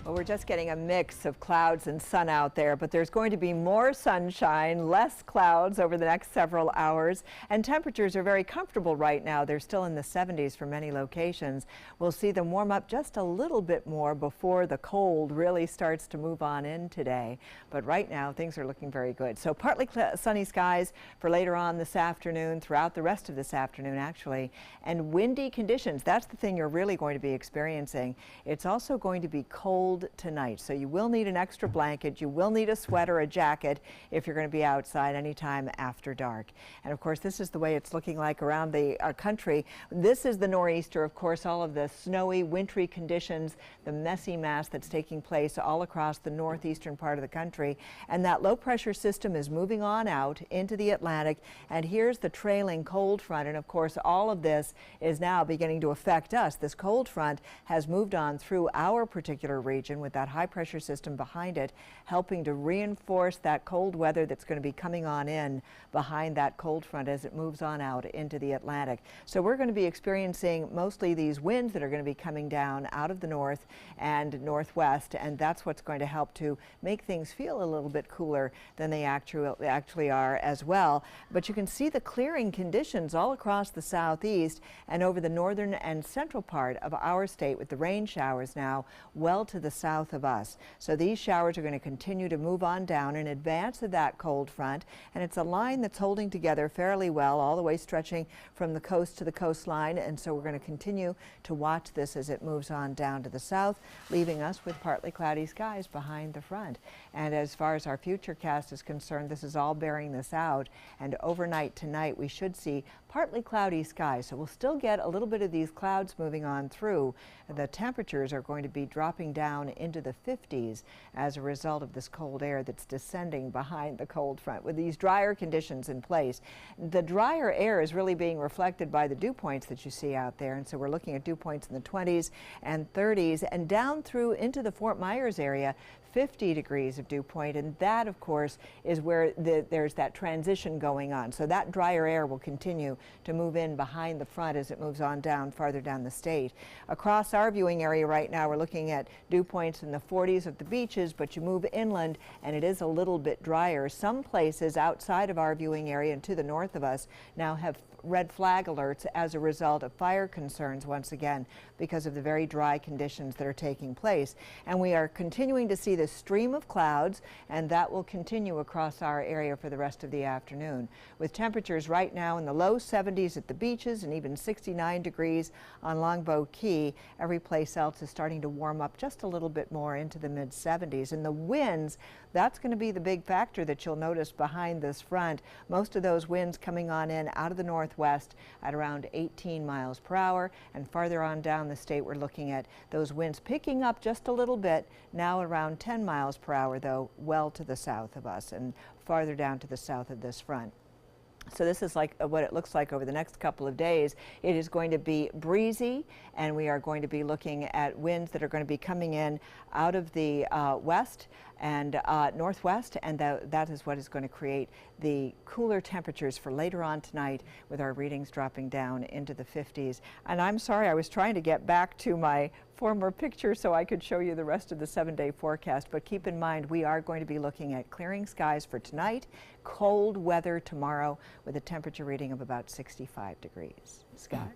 Well, we're just getting a mix of clouds and sun out there, but there's going to be more sunshine, less clouds over the next several hours, and temperatures are very comfortable right now. They're still in the 70s for many locations. We'll see them warm up just a little bit more before the cold really starts to move on in today. But right now, things are looking very good. So partly sunny skies for later on this afternoon, throughout the rest of this afternoon, actually, and windy conditions. That's the thing you're really going to be experiencing. It's also going to be cold tonight, so you will need an extra blanket. You will need a sweater, a jacket if you're going to be outside anytime after dark. And of course, this is the way it's looking like around the country. This is the nor'easter, of course, all of the snowy, wintry conditions, the messy mass that's taking place all across the northeastern part of the country. And that low pressure system is moving on out into the Atlantic. And here's the trailing cold front. And of course, all of this is now beginning to affect us. This cold front has moved on through our particular region with that high pressure system behind it, helping to reinforce that cold weather that's going to be coming on in behind that cold front as it moves on out into the Atlantic. So we're going to be experiencing mostly these winds that are going to be coming down out of the north and northwest, and that's what's going to help to make things feel a little bit cooler than they actually are as well. But you can see the clearing conditions all across the southeast and over the northern and central part of our state, with the rain showers now well to the south of us. So these showers are going to continue to move on down in advance of that cold front, and it's a line that's holding together fairly well all the way stretching from the coast to the coastline. And so we're going to continue to watch this as it moves on down to the south, leaving us with partly cloudy skies behind the front. And as far as our futurecast is concerned, this is all bearing this out, and overnight tonight we should see partly cloudy skies. So we'll still get a little bit of these clouds moving on through. The temperatures are going to be dropping down into the 50s as a result of this cold air that's descending behind the cold front with these drier conditions in place. The drier air is really being reflected by the dew points that you see out there, and so we're looking at dew points in the 20s and 30s and down through into the Fort Myers area, 50 degrees of dew point, and that of course is where there's that transition going on. So that drier air will continue to move in behind the front as it moves on down farther down the state. Across our viewing area right now, we're looking at dew points in the 40s at the beaches, but you move inland and it is a little bit drier. Some places outside of our viewing area and to the north of us now have red flag alerts as a result of fire concerns once again because of the very dry conditions that are taking place. And we are continuing to see this stream of clouds, and that will continue across our area for the rest of the afternoon, with temperatures right now in the low 70s at the beaches and even 69 degrees on Longboat Key. Every place else is starting to warm up just a little bit more into the mid 70s. And the winds, that's going to be the big factor that you'll notice behind this front. Most of those winds coming on in out of the northwest at around 18 miles per hour, and farther on down the state we're looking at those winds picking up just a little bit, now around 10 miles per hour though, well to the south of us and farther down to the south of this front. So this is like what it looks like over the next couple of days. It is going to be breezy, and we are going to be looking at winds that are going to be coming in out of the west and northwest, and that is what is going to create the cooler temperatures for later on tonight, with our readings dropping down into the 50s. And I'm sorry, I was trying to get back to my former picture so I could show you the rest of the 7-day forecast, but keep in mind we are going to be looking at clearing skies for tonight, cold weather tomorrow with a temperature reading of about 65 degrees. Scott?